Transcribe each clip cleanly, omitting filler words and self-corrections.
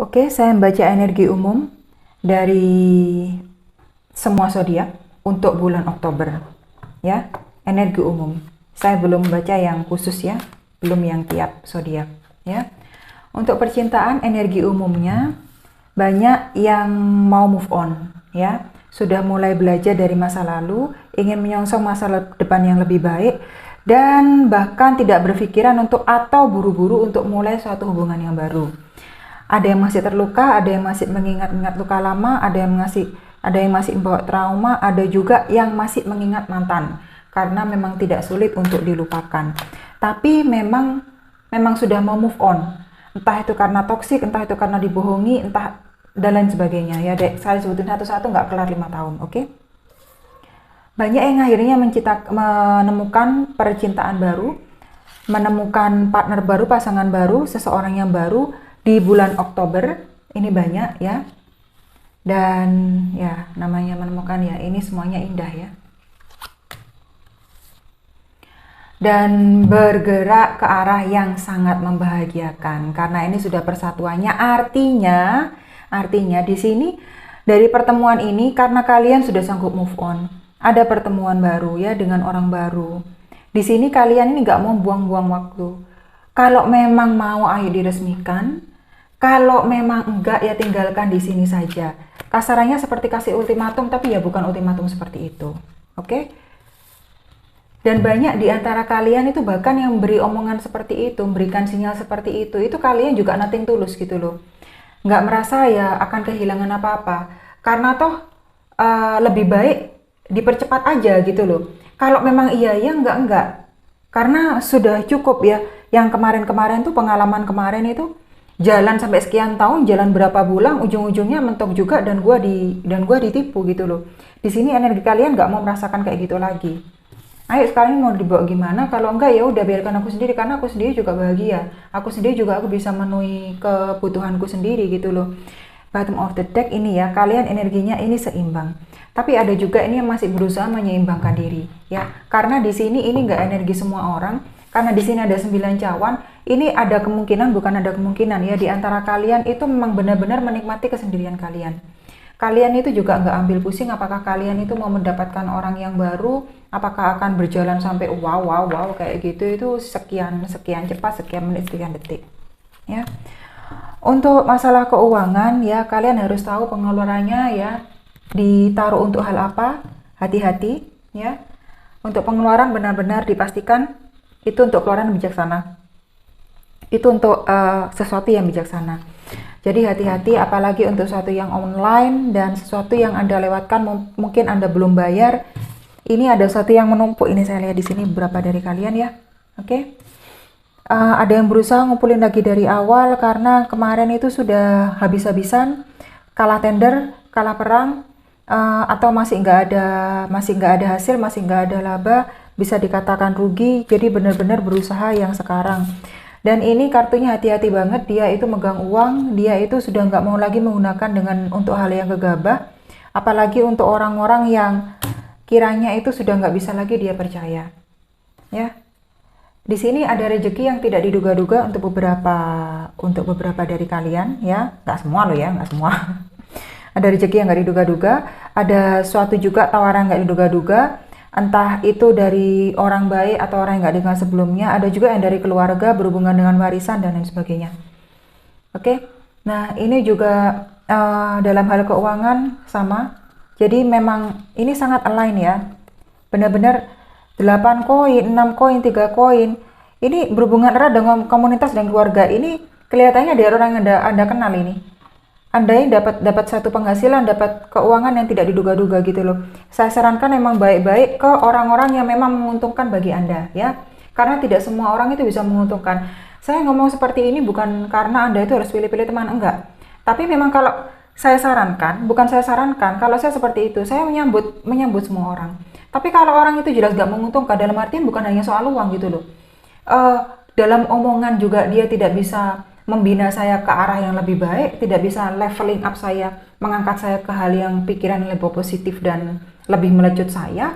Oke, saya membaca energi umum dari semua zodiak untuk bulan Oktober. Ya, energi umum. Saya belum baca yang khusus ya, belum yang tiap zodiak. Ya, untuk percintaan energi umumnya banyak yang mau move on. Ya, sudah mulai belajar dari masa lalu, ingin menyongsong masa depan yang lebih baik, dan bahkan tidak berpikiran untuk atau buru-buru untuk mulai suatu hubungan yang baru. Ada yang masih terluka, ada yang masih mengingat-ingat luka lama, ada yang masih membawa trauma, ada juga yang masih mengingat mantan karena memang tidak sulit untuk dilupakan. Tapi memang sudah mau move on. Entah itu karena toksik, entah itu karena dibohongi, entah dan lain sebagainya. Ya, dek, saya sebutin satu-satu nggak kelar 5 tahun, oke? Banyak yang akhirnya menemukan percintaan baru, menemukan partner baru, pasangan baru, seseorang yang baru di bulan Oktober. Ini banyak ya. Dan ya, namanya menemukan ya, ini semuanya indah ya. Dan bergerak ke arah yang sangat membahagiakan karena ini sudah persatuannya. Artinya di sini dari pertemuan ini karena kalian sudah sanggup move on, ada pertemuan baru ya dengan orang baru. Di sini kalian ini nggak mau buang-buang waktu. Kalau memang mau, ayo diresmikan. Kalau memang enggak, ya tinggalkan di sini saja. Kasarannya seperti kasih ultimatum, tapi ya bukan ultimatum seperti itu. Oke? Dan banyak di antara kalian itu bahkan yang beri omongan seperti itu, memberikan sinyal seperti itu kalian juga nothing tulus gitu loh. Nggak merasa ya akan kehilangan apa-apa. Karena toh lebih baik dipercepat aja gitu loh. Kalau memang iya, ya enggak. Karena sudah cukup ya. Yang kemarin-kemarin tuh, pengalaman kemarin itu jalan sampai sekian tahun, jalan berapa bulan, ujung-ujungnya mentok juga dan gua ditipu gitu loh. Di sini energi kalian nggak mau merasakan kayak gitu lagi. Ayo sekarang mau dibawa gimana? Kalau enggak ya udah biarkan aku sendiri karena aku sendiri juga bahagia. Aku sendiri juga aku bisa memenuhi kebutuhanku sendiri gitu loh. Bottom of the deck ini ya, kalian energinya ini seimbang. Tapi ada juga ini yang masih berusaha menyeimbangkan diri ya. Karena di sini ini nggak energi semua orang. Karena di sini ada 9 cawan, ini ada kemungkinan, bukan ada kemungkinan ya, di antara kalian itu memang benar-benar menikmati kesendirian kalian. Kalian itu juga nggak ambil pusing apakah kalian itu mau mendapatkan orang yang baru, apakah akan berjalan sampai wow kayak gitu, itu sekian cepat, sekian menit, sekian detik. Ya. Untuk masalah keuangan ya, kalian harus tahu pengeluarannya ya, ditaruh untuk hal apa, hati-hati ya. Untuk pengeluaran benar-benar dipastikan itu untuk keluaran bijaksana, itu untuk sesuatu yang bijaksana. Jadi hati-hati, apalagi untuk sesuatu yang online dan sesuatu yang Anda lewatkan, mungkin Anda belum bayar. Ini ada sesuatu yang menumpuk. Ini saya lihat di sini beberapa dari kalian ya. Oke. Ada yang berusaha ngumpulin lagi dari awal karena kemarin itu sudah habis-habisan, kalah tender, kalah perang, atau masih nggak ada hasil, masih nggak ada laba, bisa dikatakan rugi. Jadi benar-benar berusaha yang sekarang. Dan ini kartunya hati-hati banget, dia itu megang uang, dia itu sudah nggak mau lagi menggunakan untuk hal yang gegabah, apalagi untuk orang-orang yang kiranya itu sudah nggak bisa lagi dia percaya. Ya, di sini ada rezeki yang tidak diduga-duga untuk beberapa dari kalian, ya, nggak semua loh ya, nggak semua. Ada rezeki yang nggak diduga-duga, ada suatu juga tawaran nggak diduga-duga. Entah itu dari orang baik atau orang yang nggak dikenal sebelumnya, ada juga yang dari keluarga berhubungan dengan warisan dan lain sebagainya. Oke, nah ini juga dalam hal keuangan sama. Jadi memang ini sangat align ya, benar-benar 8 koin, 6 koin, 3 koin. Ini berhubungan erat dengan komunitas dan keluarga. Ini kelihatannya dari orang yang Anda kenal ini. Anda ini dapat satu penghasilan, dapat keuangan yang tidak diduga-duga gitu loh. Saya sarankan memang baik-baik ke orang-orang yang memang menguntungkan bagi Anda ya. Karena tidak semua orang itu bisa menguntungkan. Saya ngomong seperti ini bukan karena Anda itu harus pilih-pilih teman, enggak. Tapi memang kalau saya sarankan, kalau saya seperti itu, saya menyambut semua orang. Tapi kalau orang itu jelas gak menguntungkan, dalam artian bukan hanya soal uang gitu loh. Dalam omongan juga dia tidak bisa membina saya ke arah yang lebih baik, tidak bisa leveling up saya, mengangkat saya ke hal yang pikiran yang lebih positif dan lebih melecut saya.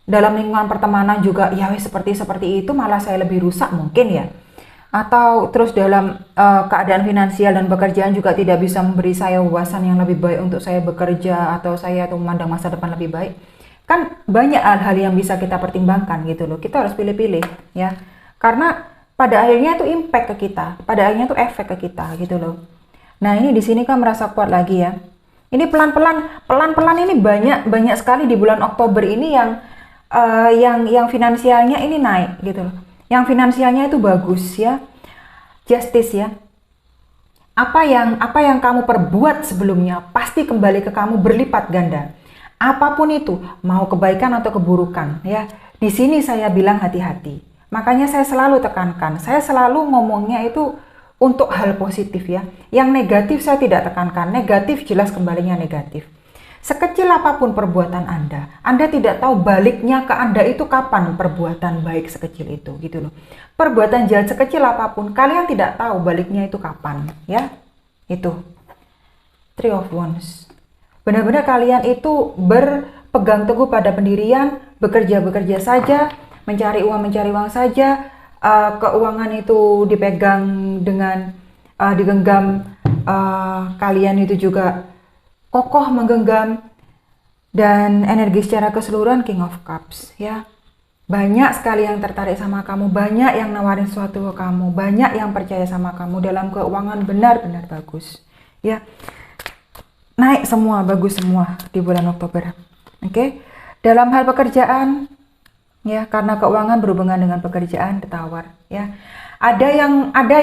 Dalam lingkungan pertemanan juga ya seperti itu, malah saya lebih rusak mungkin ya. atau terus dalam keadaan finansial dan pekerjaan juga tidak bisa memberi saya wawasan yang lebih baik untuk saya bekerja atau saya tuh memandang masa depan lebih baik. Kan banyak hal-hal yang bisa kita pertimbangkan gitu loh. Kita harus pilih-pilih ya. Karena pada akhirnya itu impact ke kita, pada akhirnya itu efek ke kita gitu loh. Nah, ini di sini kan merasa kuat lagi ya. Ini pelan-pelan ini banyak sekali di bulan Oktober ini yang finansialnya ini naik gitu loh. Yang finansialnya itu bagus ya. Justice ya. Apa yang kamu perbuat sebelumnya pasti kembali ke kamu berlipat ganda. Apapun itu, mau kebaikan atau keburukan ya. Di sini saya bilang hati-hati. Makanya saya selalu tekankan, saya selalu ngomongnya itu untuk hal positif ya. Yang negatif saya tidak tekankan. Negatif jelas kembalinya negatif. Sekecil apapun perbuatan Anda tidak tahu baliknya ke Anda itu kapan perbuatan baik sekecil itu gitu loh. Perbuatan jahat sekecil apapun, kalian tidak tahu baliknya itu kapan ya. Itu. Three of Wands. Benar-benar kalian itu berpegang teguh pada pendirian, bekerja saja, mencari uang saja, keuangan itu dipegang dengan digenggam, kalian itu juga kokoh menggenggam, dan energi secara keseluruhan King of Cups ya. Banyak sekali yang tertarik sama kamu, banyak yang nawarin sesuatu ke kamu, banyak yang percaya sama kamu. Dalam keuangan benar-benar bagus ya. Naik semua, bagus semua di bulan Oktober. Oke. Dalam hal pekerjaan ya, karena keuangan berhubungan dengan pekerjaan, ditawar ya. Ada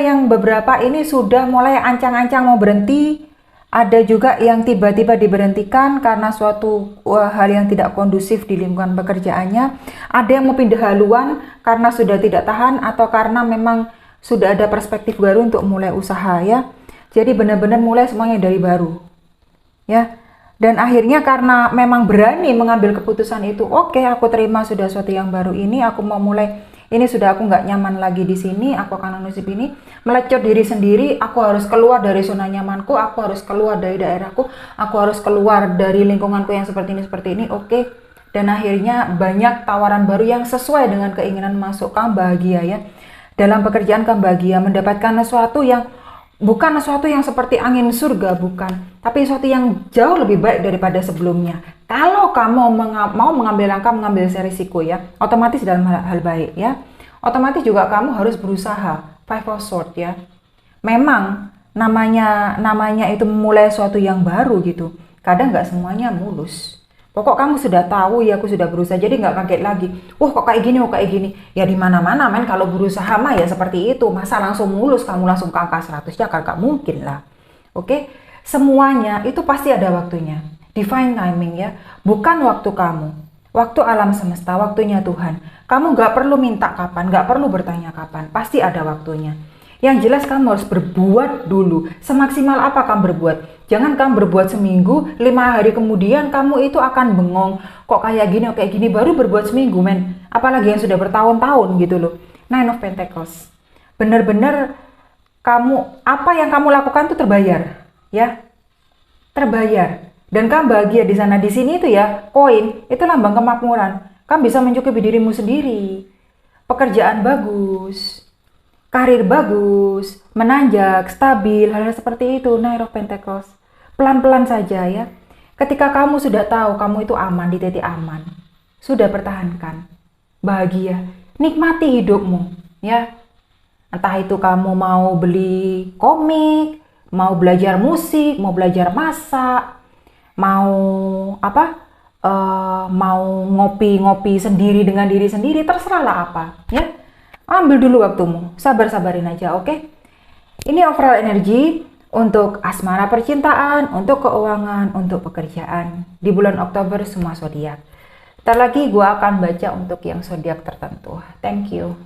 yang beberapa ini sudah mulai ancang-ancang mau berhenti, ada juga yang tiba-tiba diberhentikan karena suatu hal yang tidak kondusif di lingkungan pekerjaannya. Ada yang mau pindah haluan karena sudah tidak tahan atau karena memang sudah ada perspektif baru untuk mulai usaha ya. Jadi benar-benar mulai semuanya dari baru ya. Dan akhirnya karena memang berani mengambil keputusan itu, oke, aku terima sudah sesuatu yang baru ini, aku mau mulai, ini sudah aku nggak nyaman lagi di sini, aku akan menusuk ini, melecot diri sendiri, aku harus keluar dari zona nyamanku, aku harus keluar dari daerahku, aku harus keluar dari lingkunganku yang seperti ini, oke. Dan akhirnya banyak tawaran baru yang sesuai dengan keinginan masuk, kamu bahagia ya. Dalam pekerjaan kamu bahagia, mendapatkan sesuatu yang bukan sesuatu yang seperti angin surga, bukan. Tapi sesuatu yang jauh lebih baik daripada sebelumnya. Kalau kamu mau mengambil langkah, mengambil risiko ya, otomatis dalam hal baik ya. Otomatis juga kamu harus berusaha. Five of Swords ya. Memang namanya itu memulai sesuatu yang baru gitu. Kadang nggak semuanya mulus. Pokok kamu sudah tahu ya, aku sudah berusaha, jadi nggak kaget lagi. Wah kok kayak gini, Ya di mana-mana men, kalau berusaha mah ya seperti itu. Masa langsung mulus, kamu langsung ke angka 100 ya, gak mungkin lah. Oke, semuanya itu pasti ada waktunya. Divine timing ya, bukan waktu kamu. Waktu alam semesta, waktunya Tuhan. Kamu nggak perlu minta kapan, nggak perlu bertanya kapan. Pasti ada waktunya. Yang jelas kamu harus berbuat dulu. Semaksimal apa kamu berbuat? Jangan kamu berbuat seminggu, 5 hari kemudian kamu itu akan bengong. Kok kayak gini, baru berbuat seminggu men. Apalagi yang sudah bertahun-tahun gitu loh. Nine of Pentacles. Bener-bener apa yang kamu lakukan itu terbayar. Ya, terbayar. Dan kamu bahagia di sana. Di sini itu ya, koin, itu lambang kemakmuran. Kamu bisa mencukupi dirimu sendiri. Pekerjaan bagus. Karir bagus, menanjak, stabil, hal-hal seperti itu. Nine of Pentacles. Pelan-pelan saja ya. Ketika kamu sudah tahu kamu itu aman, di titik aman, sudah pertahankan, bahagia, nikmati hidupmu ya. Entah itu kamu mau beli komik, mau belajar musik, mau belajar masak, mau mau ngopi-ngopi sendiri dengan diri sendiri, terserahlah apa ya. Ambil dulu waktumu, sabar-sabarin aja, oke? Ini overall energi untuk asmara percintaan, untuk keuangan, untuk pekerjaan. Di bulan Oktober semua zodiak. Ntar lagi gue akan baca untuk yang zodiak tertentu. Thank you.